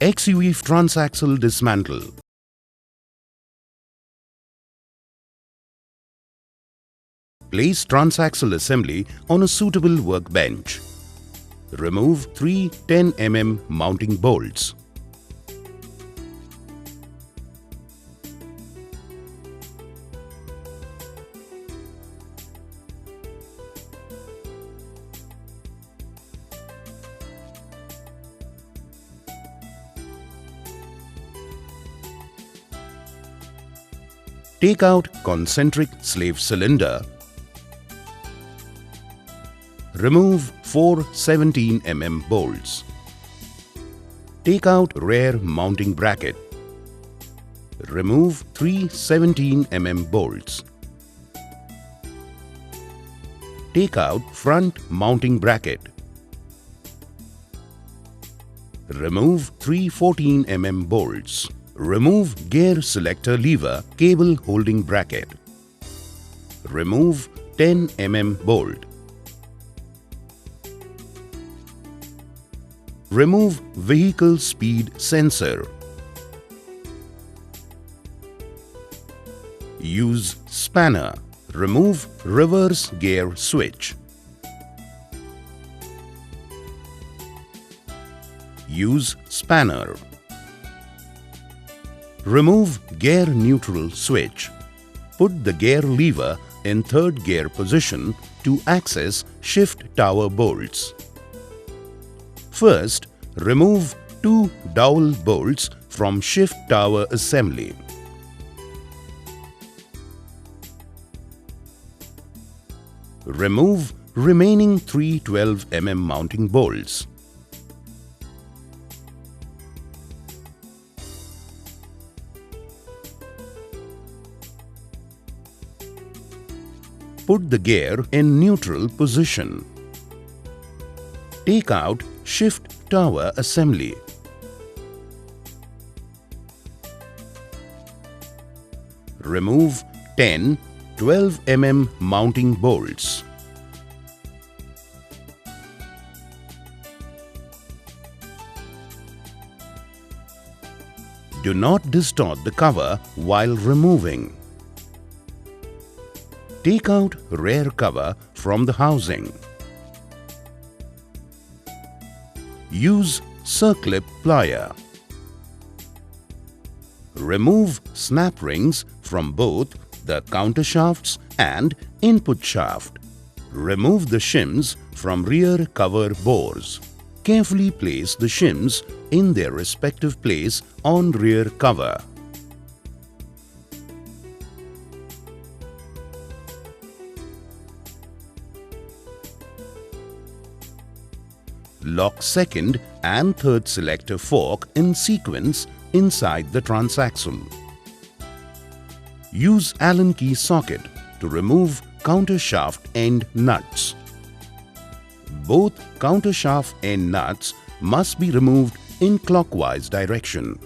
XUV transaxle dismantle. Place transaxle assembly on a suitable workbench. Remove 3 10 mm mounting bolts. Take out concentric slave cylinder. Remove 4 17 mm bolts. Take out rear mounting bracket. Remove 3 17 mm bolts. Take out front mounting bracket. Remove 3 14 mm bolts. Remove gear selector lever cable holding bracket. Remove 10 mm bolt. Remove vehicle speed sensor. Use spanner. Remove reverse gear switch. Use spanner. Remove gear neutral switch. Put the gear lever in third gear position to access shift tower bolts. First, remove 2 dowel bolts from shift tower assembly. Remove remaining 3 12 mm mounting bolts. Put the gear in neutral position. Take out shift tower assembly. Remove 10 12 mm mounting bolts. Do not distort the cover while removing. Take out rear cover from the housing. Use circlip plier. Remove snap rings from both the counter shafts and input shaft. Remove the shims from rear cover bores. Carefully place the shims in their respective place on rear cover. Lock second and third selector fork in sequence inside the transaxle. Use Allen key socket to remove counter shaft end nuts. Both counter shaft end nuts must be removed in clockwise direction.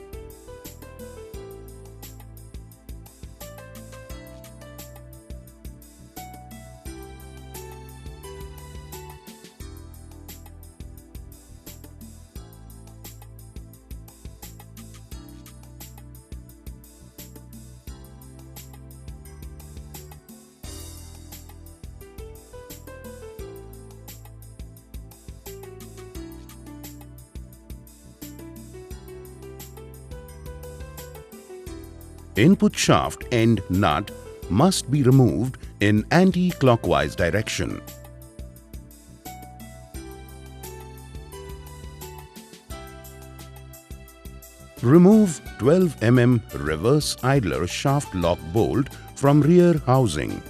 Input shaft end nut must be removed in anti-clockwise direction. Remove 12 mm reverse idler shaft lock bolt from rear housing.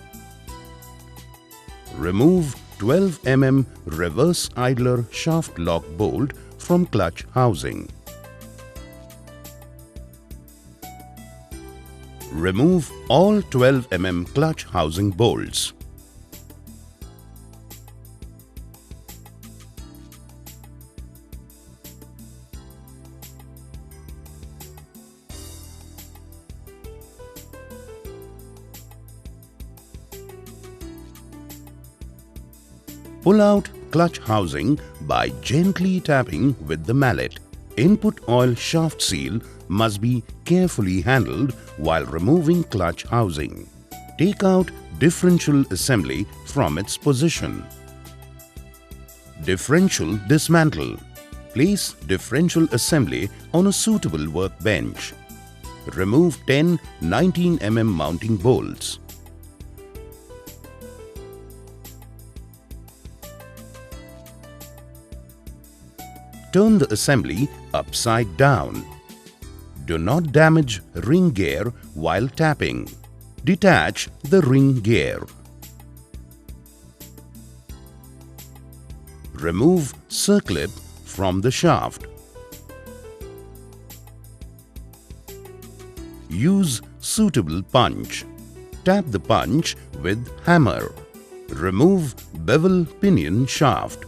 Remove 12 mm reverse idler shaft lock bolt from clutch housing. Remove all 12 mm clutch housing bolts. Pull out clutch housing by gently tapping with the mallet. Input oil shaft seal must be carefully handled while removing clutch housing. Take out differential assembly from its position. Differential dismantle. Place differential assembly on a suitable workbench. Remove 10 19 mm mounting bolts. Turn the assembly upside down. Do not damage ring gear while tapping. Detach the ring gear. Remove circlip from the shaft. Use suitable punch. Tap the punch with hammer. Remove bevel pinion shaft.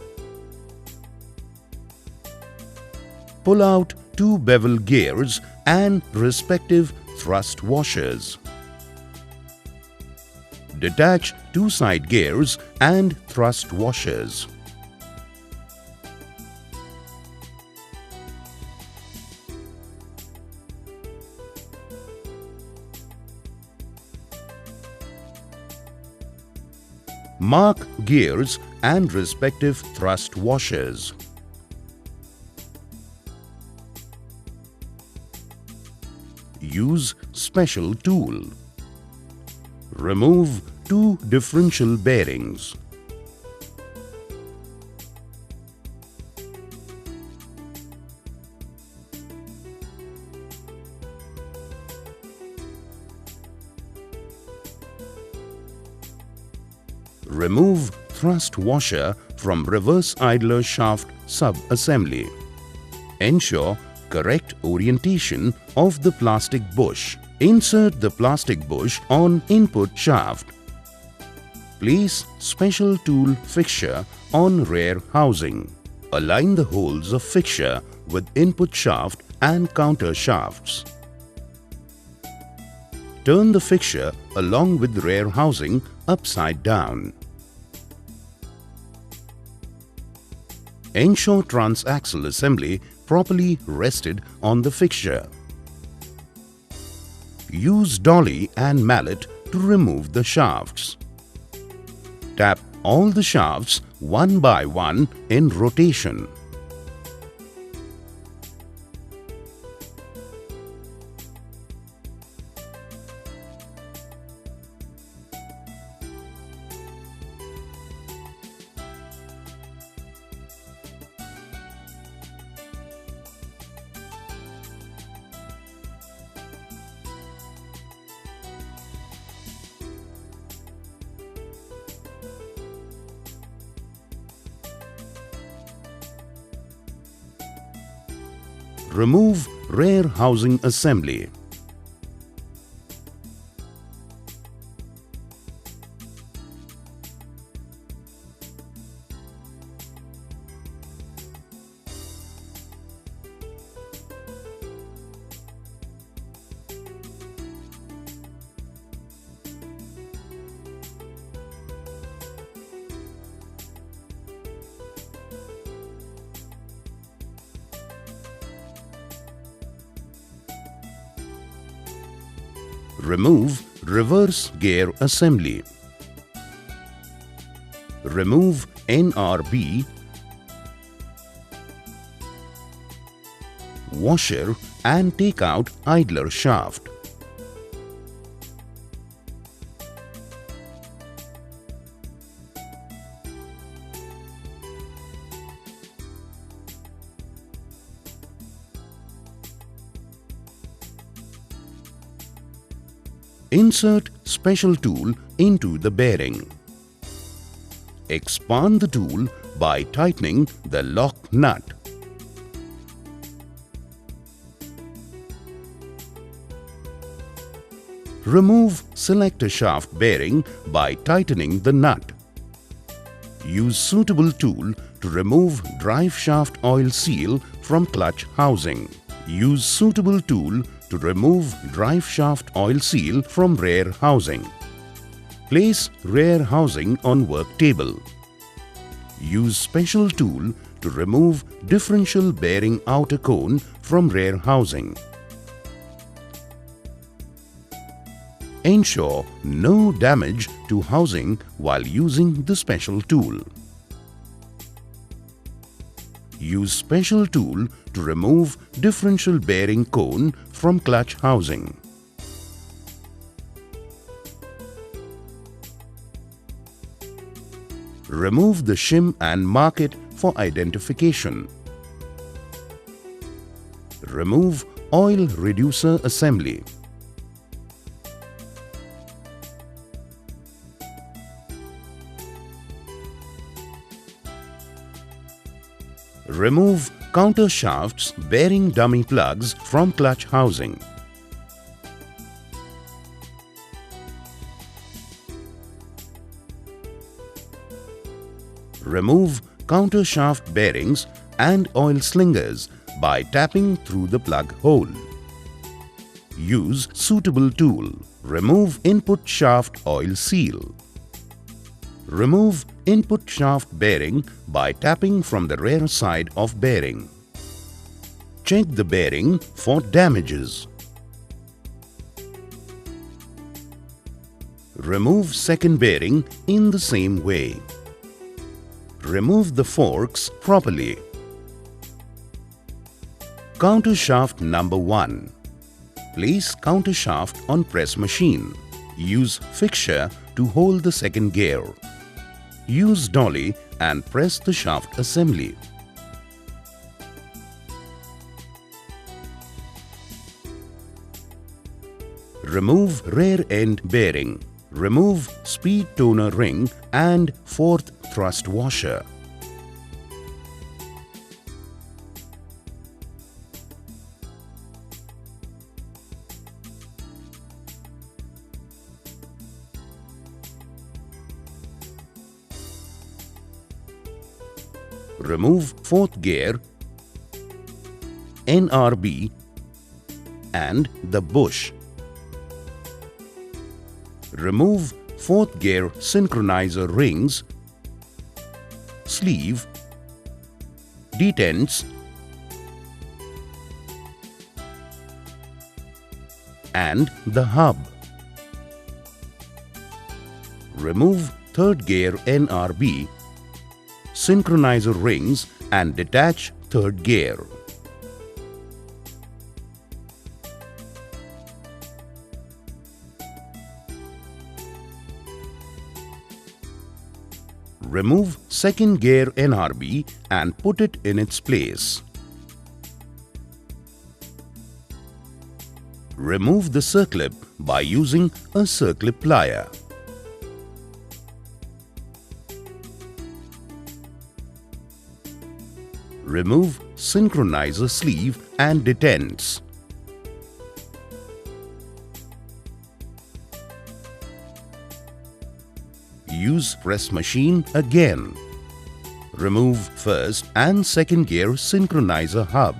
Pull out 2 bevel gears and respective thrust washers. Detach 2 side gears and thrust washers. Mark gears and respective thrust washers. Use special tool. Remove 2 differential bearings. Remove thrust washer from reverse idler shaft sub-assembly. Ensure correct orientation of the plastic bush. Insert the plastic bush on input shaft. Place special tool fixture on rear housing. Align the holes of fixture with input shaft and counter shafts. Turn the fixture along with rear housing upside down. Ensure transaxle assembly properly rested on the fixture. Use dolly and mallet to remove the shafts. Tap all the shafts one by one in rotation. Remove rear housing assembly. Remove reverse gear assembly. Remove NRB, washer and take out idler shaft. Insert special tool into the bearing. Expand the tool by tightening the lock nut. Remove selector shaft bearing by tightening the nut. Use suitable tool to remove drive shaft oil seal from clutch housing. Use suitable tool to remove drive shaft oil seal from rear housing. Place rear housing on work table. Use special tool to remove differential bearing outer cone from rear housing. Ensure no damage to housing while using the special tool. Use special tool to remove differential bearing cone from clutch housing. Remove the shim and mark it for identification. Remove oil reducer assembly. Remove counter shafts bearing dummy plugs from clutch housing. Remove counter shaft bearings and oil slingers by tapping through the plug hole. Use suitable tool. Remove input shaft oil seal. Remove input shaft bearing by tapping from the rear side of bearing. Check the bearing for damages. Remove second bearing in the same way. Remove the forks properly. Counter shaft number 1. Place counter shaft on press machine. Use fixture to hold the second gear. Use dolly and press the shaft assembly. Remove rear end bearing. Remove speed toner ring and fourth thrust washer. Remove fourth gear, NRB and the bush. Remove fourth gear synchronizer rings, sleeve, detents and the hub. Remove third gear NRB, synchronizer rings and detach third gear. Remove second gear NRB and put it in its place. Remove the circlip by using a circlip plier. Remove synchronizer sleeve and detents. Use press machine again. Remove first and second gear synchronizer hub.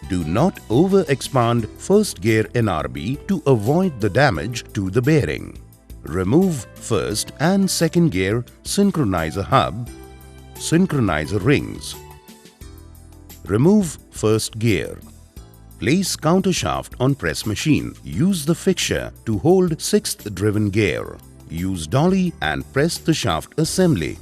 Do not over-expand first gear NRB to avoid the damage to the bearing. Remove first and second gear synchronizer hub, synchronizer rings. Remove first gear. Place counter shaft on press machine. Use the fixture to hold sixth driven gear. Use dolly and press the shaft assembly.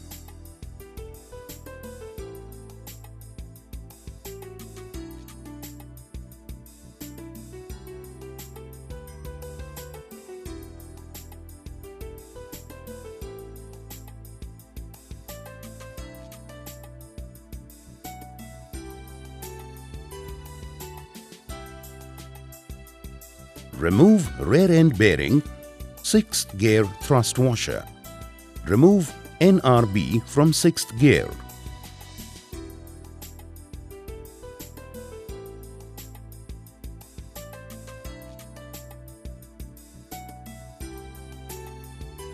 Remove rear end bearing, 6th gear thrust washer. Remove NRB from 6th gear.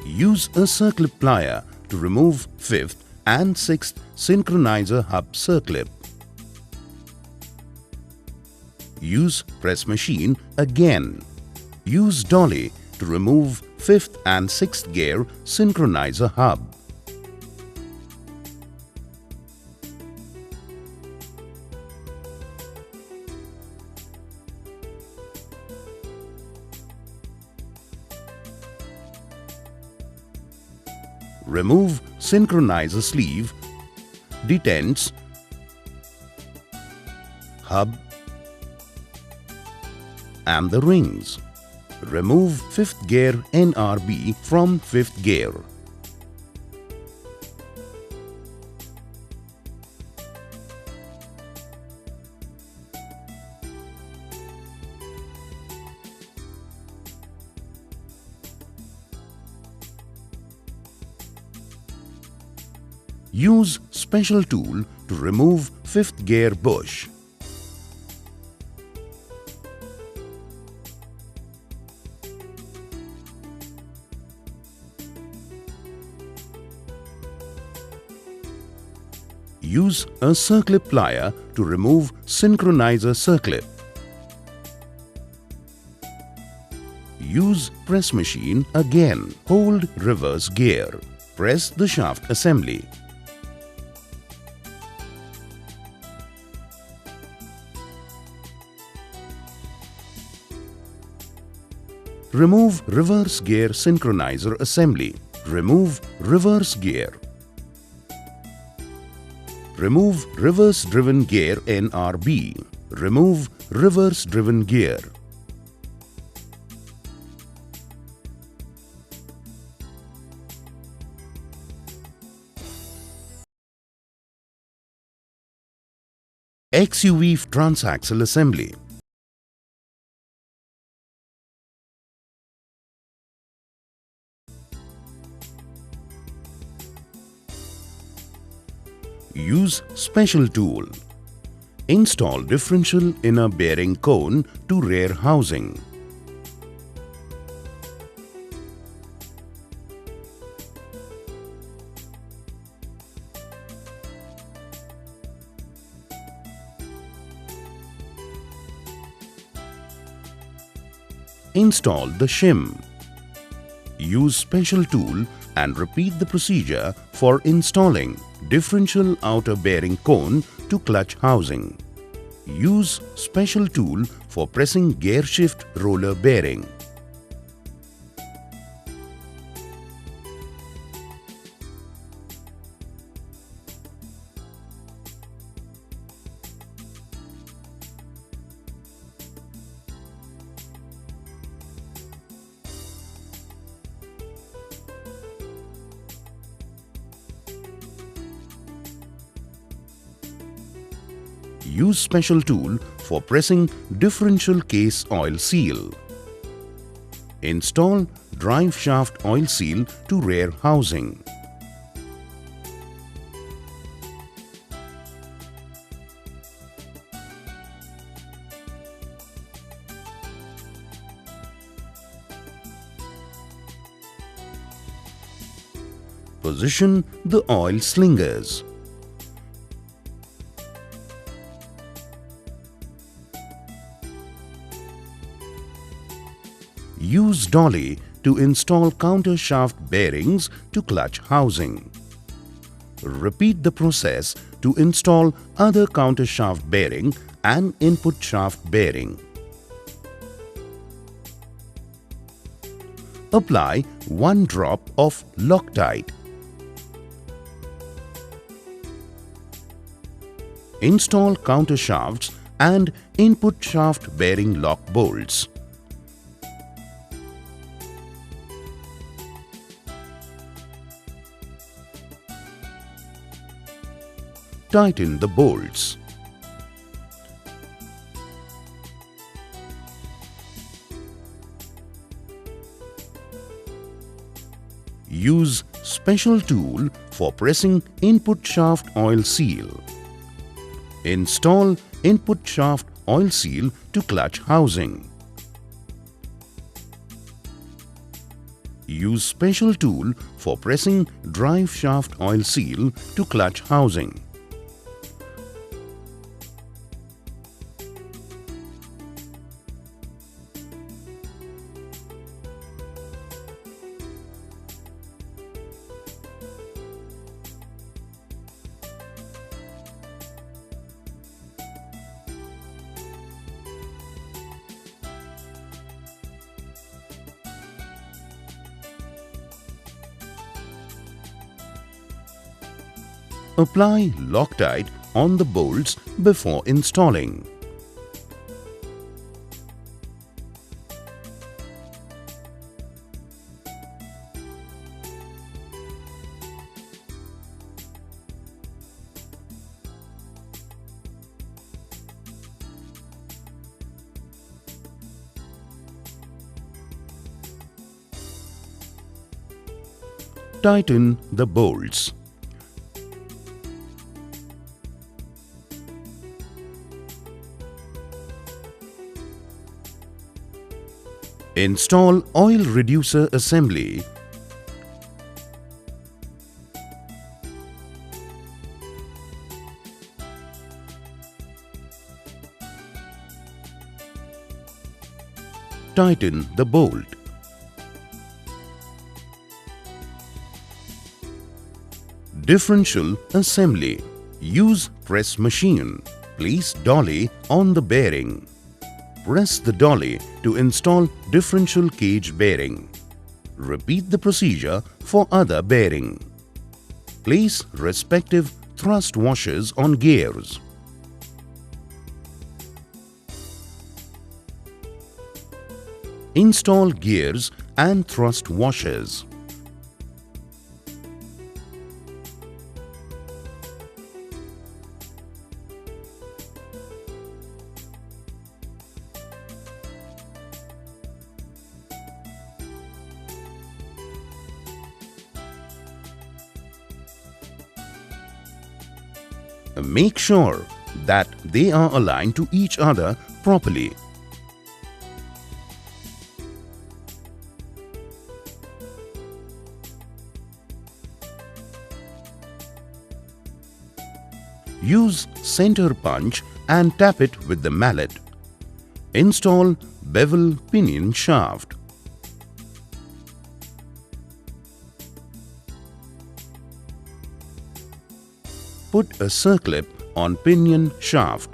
Use a circlip plier to remove 5th and 6th synchronizer hub circlip. Use press machine again. Use dolly to remove 5th and 6th gear synchronizer hub. Remove synchronizer sleeve, detents, hub and the rings. Remove 5th gear NRB from 5th gear. Use special tool to remove 5th gear bush. Use a circlip plier to remove synchronizer circlip. Use press machine again. Hold reverse gear. Press the shaft assembly. Remove reverse gear synchronizer assembly. Remove reverse gear. Remove reverse driven gear NRB. Remove reverse driven gear. XUV transaxle assembly. Use special tool. Install differential inner bearing cone to rear housing. Install the shim. Use special tool and repeat the procedure for installing differential outer bearing cone to clutch housing. Use special tool for pressing gear shift roller bearing. Use special tool for pressing differential case oil seal. Install drive shaft oil seal to rear housing. Position the oil slingers. Use dolly to install counter shaft bearings to clutch housing. Repeat the process to install other counter shaft bearing and input shaft bearing. Apply 1 drop of Loctite. Install counter shafts and input shaft bearing lock bolts. Tighten the bolts. Use special tool for pressing input shaft oil seal. Install input shaft oil seal to clutch housing. Use special tool for pressing drive shaft oil seal to clutch housing. Apply Loctite on the bolts before installing. Tighten the bolts. Install oil reducer assembly. Tighten the bolt. Differential assembly. Use press machine. Place dolly on the bearing. Press the dolly to install differential cage bearing. Repeat the procedure for other bearing. Place respective thrust washers on gears. Install gears and thrust washers. Make sure that they are aligned to each other properly. Use center punch and tap it with the mallet. Install bevel pinion shaft. Put a circlip on pinion shaft.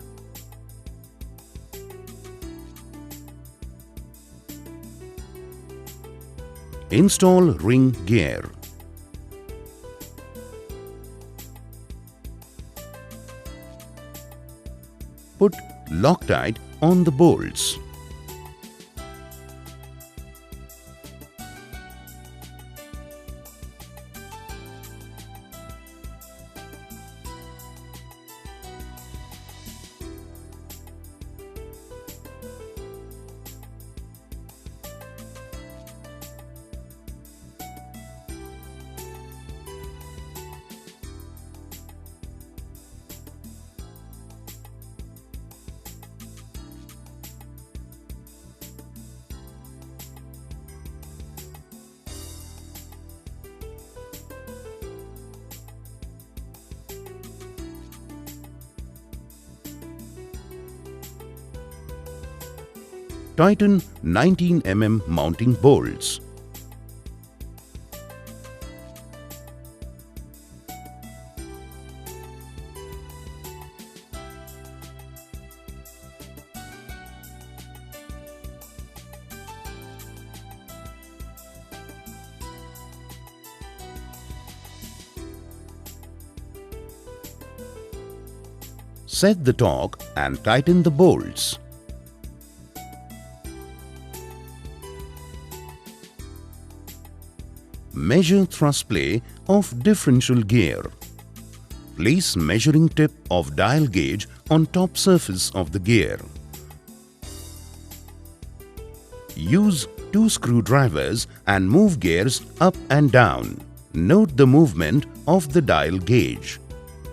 Install ring gear. Put Loctite on the bolts. Tighten 19 mm mounting bolts. Set the torque and tighten the bolts. Measure thrust play of differential gear. Place measuring tip of dial gauge on top surface of the gear. Use 2 screwdrivers and move gears up and down. Note the movement of the dial gauge.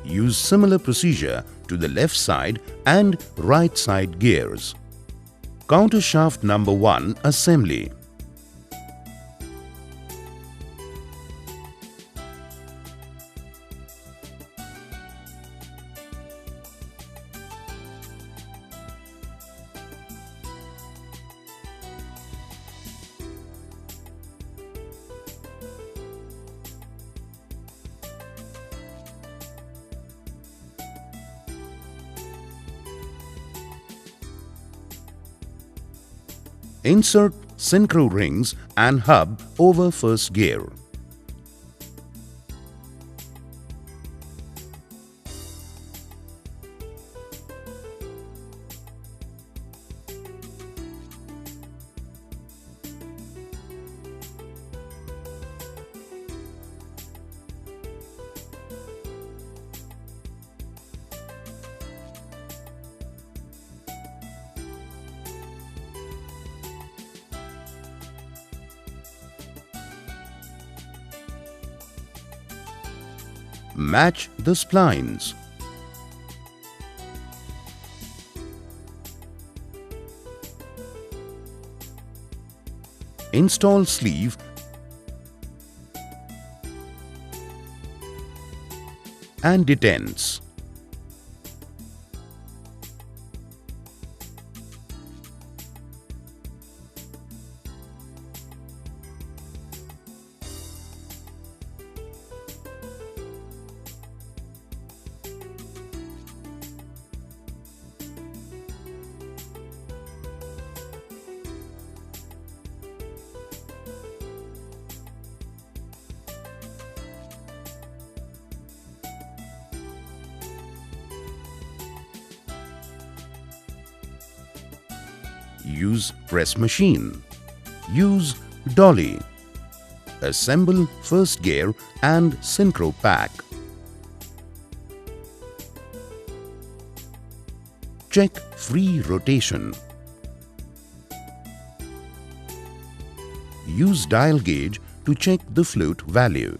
Use similar procedure to the left side and right side gears. Countershaft number 1 assembly. Insert synchro rings and hub over first gear. Match the splines. Install sleeve and detents. Use press machine. Use dolly. Assemble first gear and synchro pack. Check free rotation. Use dial gauge to check the flute value.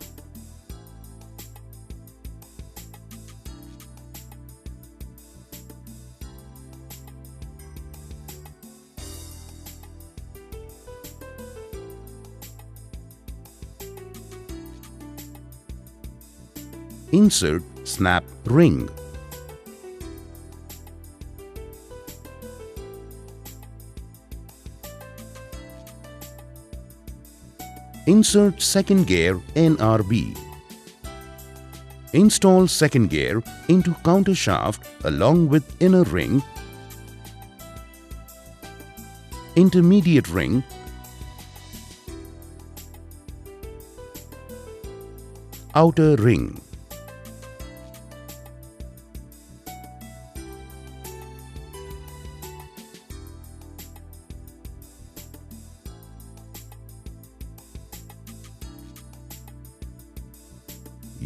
Insert snap ring. Insert second gear NRB. Install second gear into countershaft along with inner ring, intermediate ring, outer ring.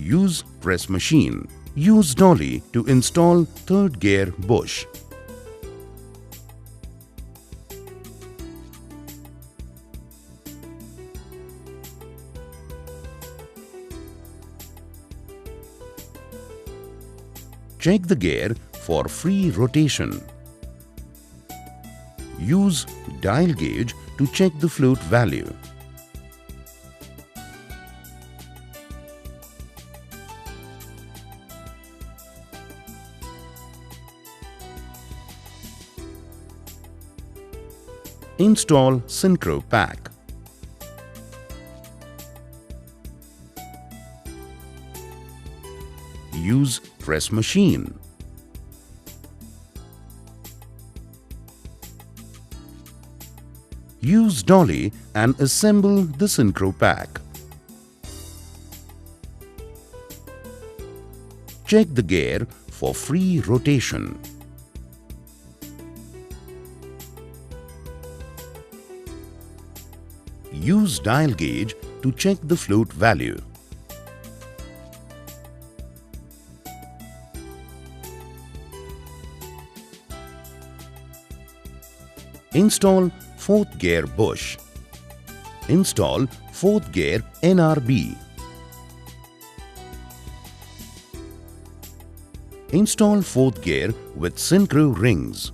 Use press machine. Use dolly to install third gear bush. Check the gear for free rotation. Use dial gauge to check the flute value. Install synchro pack. Use press machine. Use dolly and assemble the synchro pack. Check the gear for free rotation. Use dial gauge to check the flute value. Install fourth gear bush. Install fourth gear NRB. Install fourth gear with synchro rings.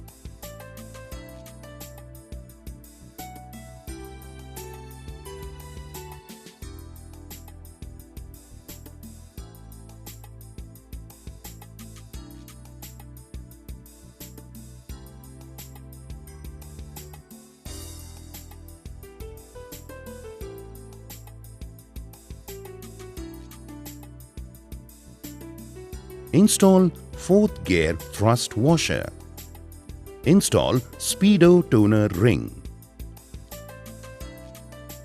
Install fourth gear thrust washer. Install speedo toner ring.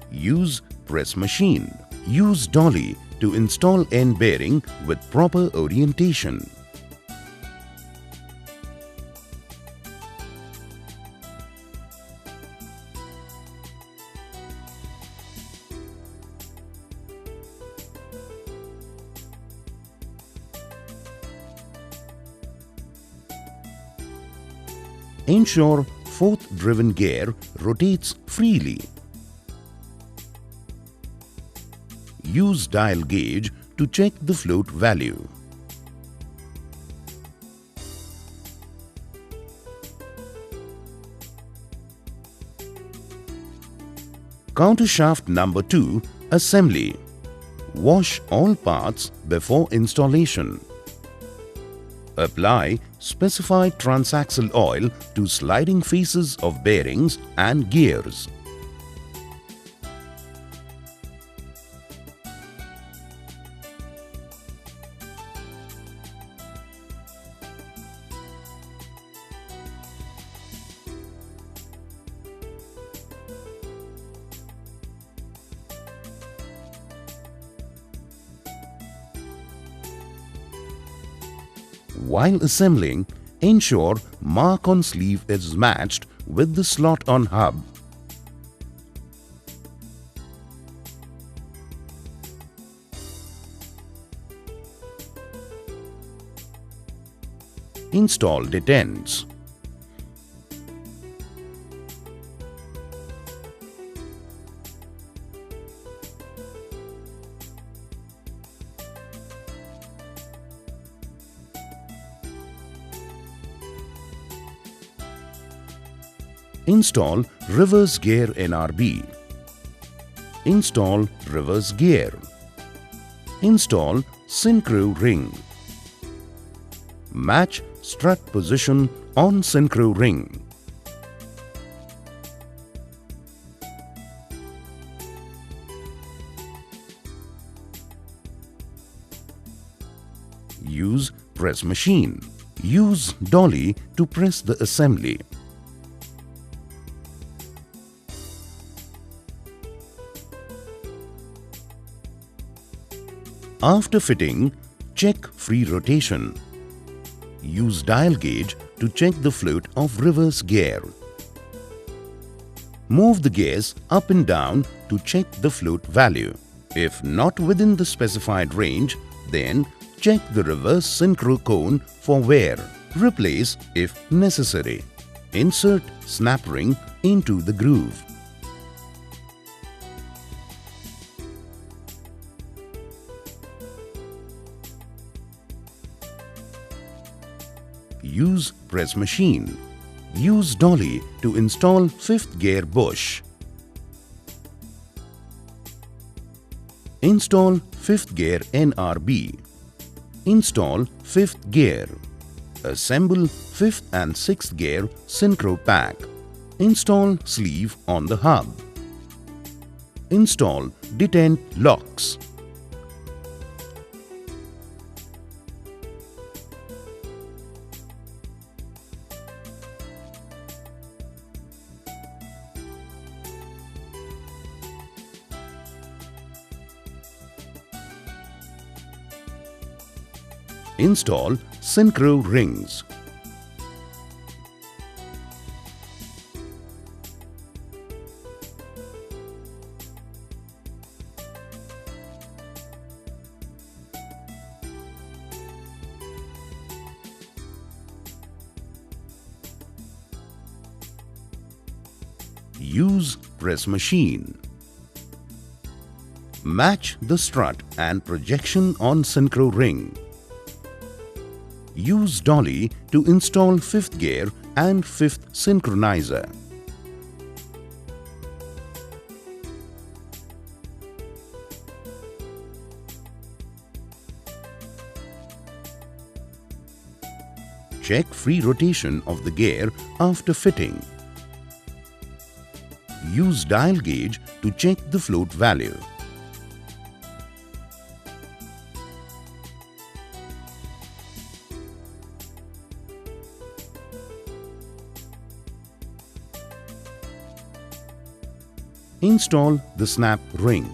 Use press machine. Use dolly to install end bearing with proper orientation. Ensure fourth driven gear rotates freely. Use dial gauge to check the float value. Countershaft number 2, Assembly. Wash all parts before installation. Apply specified transaxle oil to sliding faces of bearings and gears. While assembling, ensure mark on sleeve is matched with the slot on hub. Install detents. Install reverse gear NRB. Install reverse gear. Install synchro ring. Match strut position on synchro ring. Use press machine. Use dolly to press the assembly. After fitting, check free rotation. Use dial gauge to check the float of reverse gear. Move the gears up and down to check the float value. If not within the specified range, then check the reverse synchro cone for wear. Replace if necessary. Insert snap ring into the groove. Use press machine. Use dolly to install 5th gear bush. Install 5th gear NRB. Install 5th gear. Assemble 5th and 6th gear synchro pack. Install sleeve on the hub. Install detent locks. Install synchro rings. Use press machine. Match the strut and projection on synchro ring. Use dolly to install 5th gear and 5th synchronizer. Check free rotation of the gear after fitting. Use dial gauge to check the float value. Install the snap ring.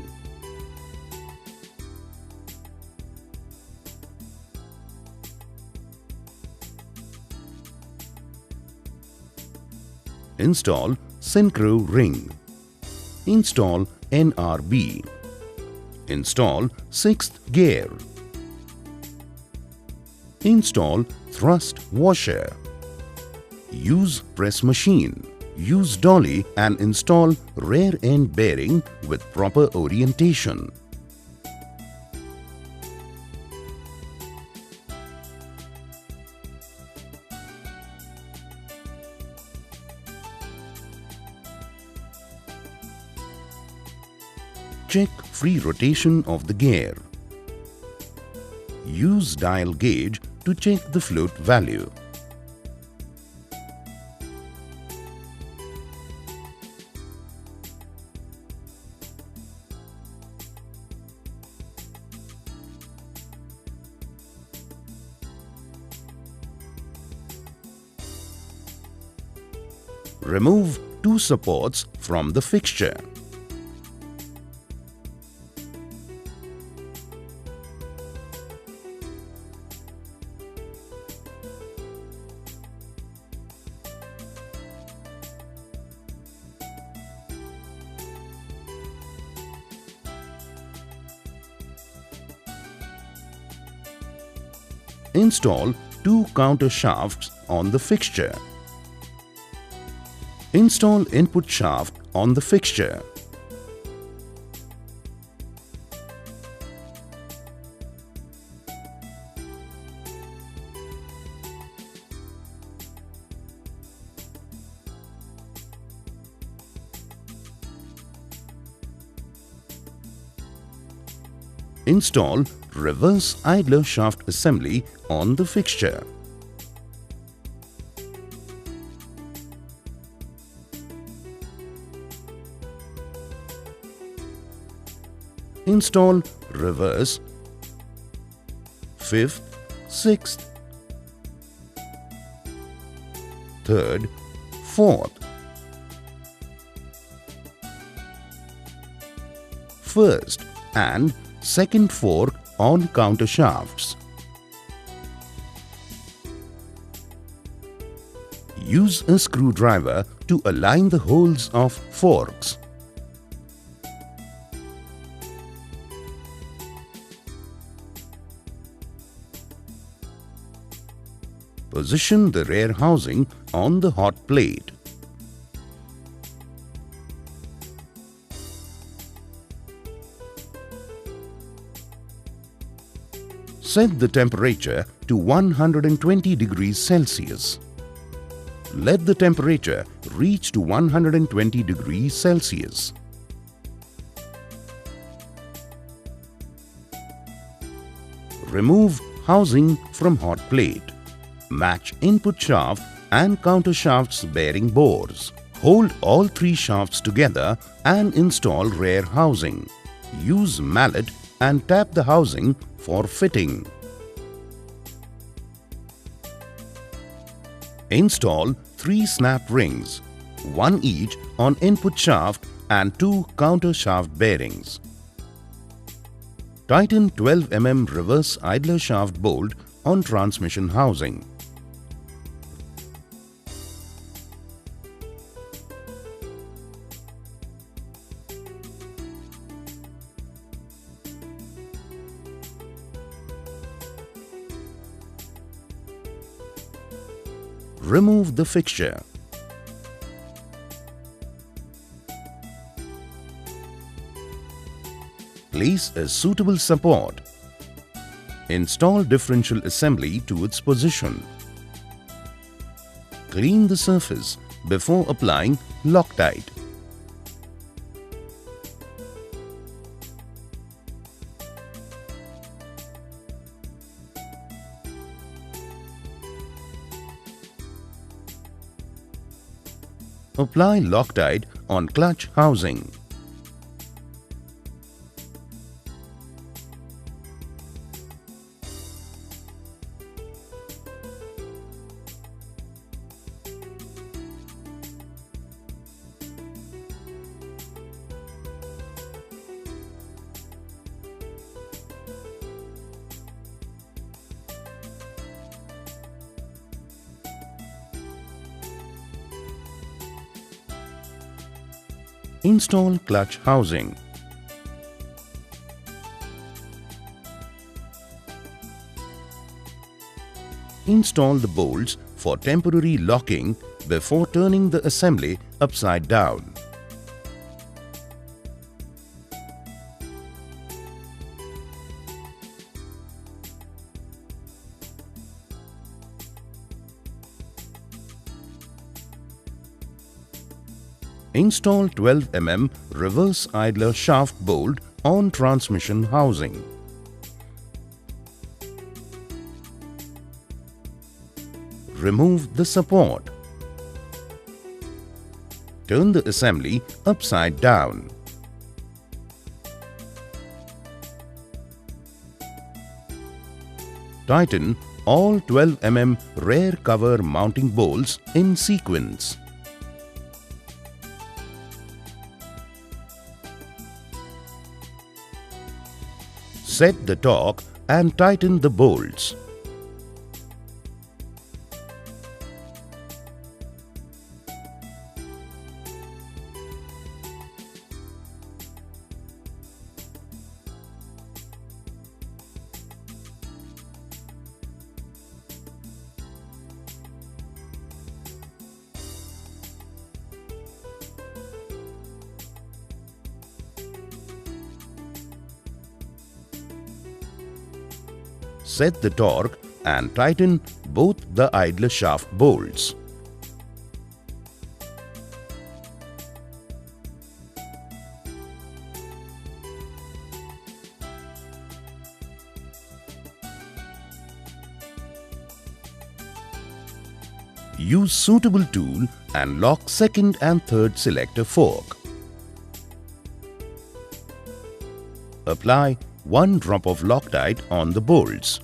Install synchro ring. Install NRB. Install 6th gear. Install thrust washer. Use press machine. Use dolly and install rear end bearing with proper orientation. Check free rotation of the gear. Use dial gauge to check the float value. Remove two supports from the fixture. Install two counter shafts on the fixture. Install input shaft on the fixture. Install reverse idler shaft assembly on the fixture. Install reverse 5th, 6th, 3rd, 4th, 1st and 2nd fork on counter shafts. Use a screwdriver to align the holes of forks. Position the rear housing on the hot plate. Set the temperature to 120 degrees Celsius. Let the temperature reach to 120 degrees Celsius. Remove housing from hot plate. Match input shaft and counter shafts bearing bores. Hold all three shafts together and install rear housing. Use mallet and tap the housing for fitting. Install 3 snap rings, one each on input shaft and 2 counter shaft bearings. Tighten 12 mm reverse idler shaft bolt on transmission housing. Remove the fixture. Place a suitable support. Install differential assembly to its position. Clean the surface before applying Loctite. Apply Loctite on clutch housing. Install clutch housing. Install the bolts for temporary locking before turning the assembly upside down. Install 12 mm reverse idler shaft bolt on transmission housing. Remove the support. Turn the assembly upside down. Tighten all 12 mm rear cover mounting bolts in sequence. Set the torque and tighten the bolts. Set the torque and tighten both the idler shaft bolts. Use suitable tool and lock second and third selector fork. Apply 1 drop of Loctite on the bolts.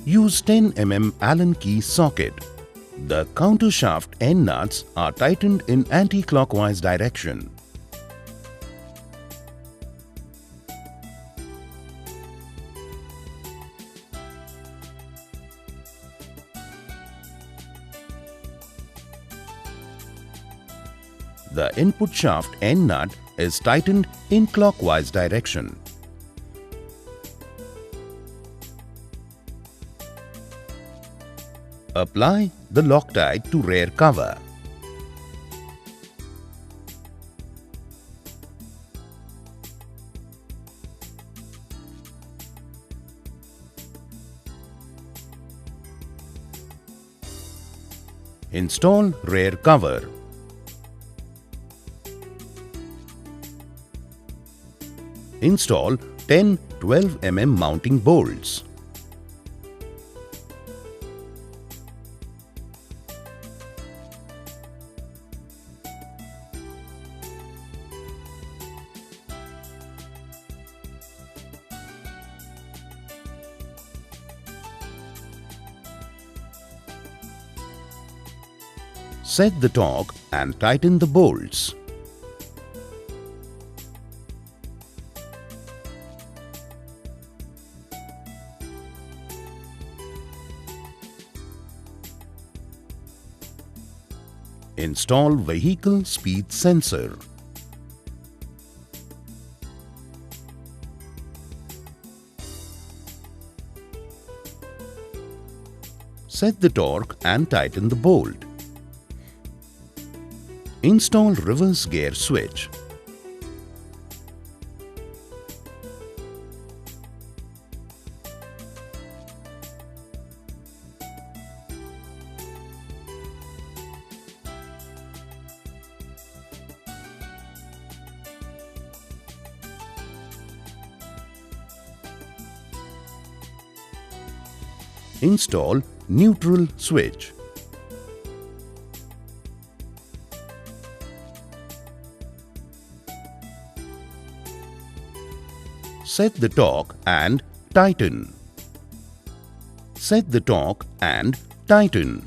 Use 10 mm Allen key socket. The countershaft end nuts are tightened in anti-clockwise direction. The input shaft end nut is tightened in clockwise direction. Apply the Loctite to rear cover. Install rear cover. Install 10 12 mm mounting bolts. Set the torque and tighten the bolts. Install vehicle speed sensor. Set the torque and tighten the bolt. Install reverse gear switch. Install neutral switch. Set the torque and tighten. Set the torque and tighten.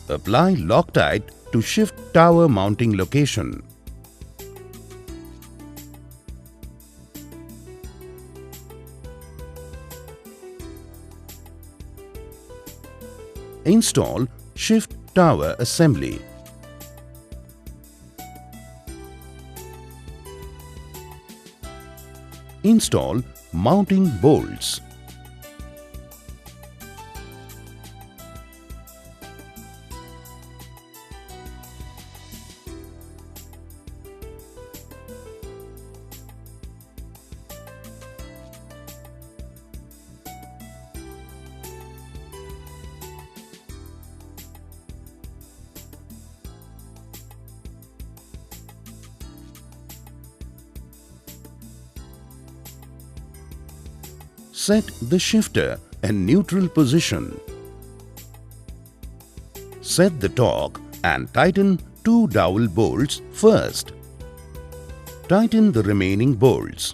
Apply Loctite to shift tower mounting location. Install shift tower assembly. Install mounting bolts. Set the shifter in neutral position. Set the torque and tighten 2 dowel bolts first. Tighten the remaining bolts.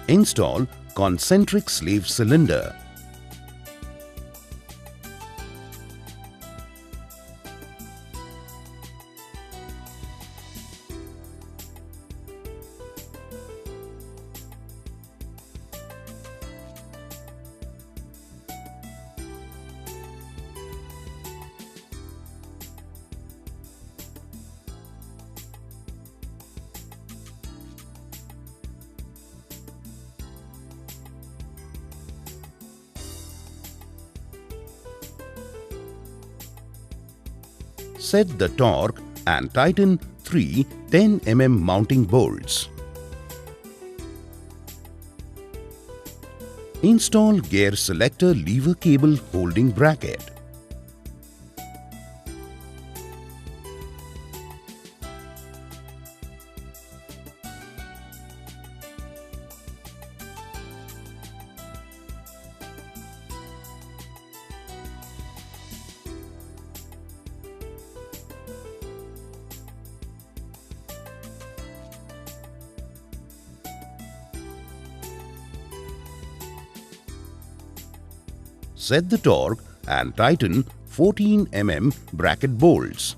Install concentric sleeve cylinder. Set the torque and tighten 3 10 mm mounting bolts. Install gear selector lever cable holding bracket. Set the torque and tighten 14 mm bracket bolts.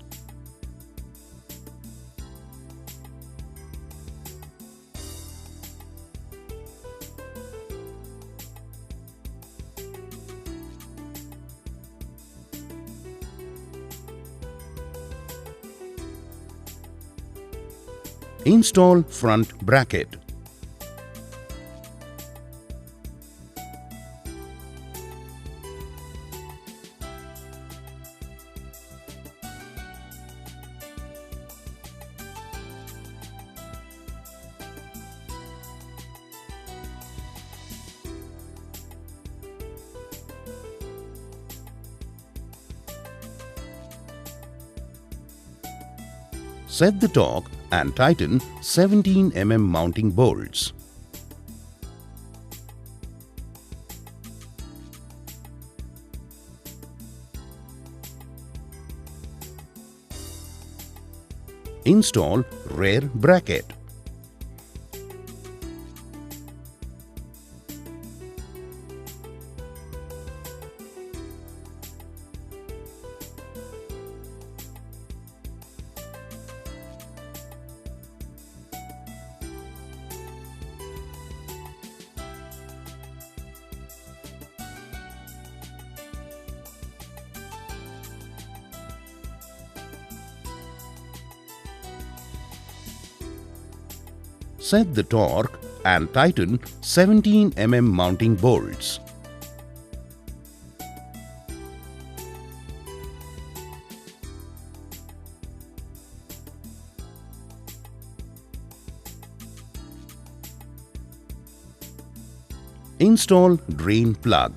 Install front bracket. Set the torque and tighten 17 mm mounting bolts. Install rear bracket. Set the torque and tighten 17 mm mounting bolts. Install drain plug.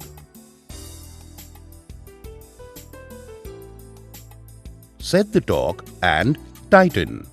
Set the torque and tighten.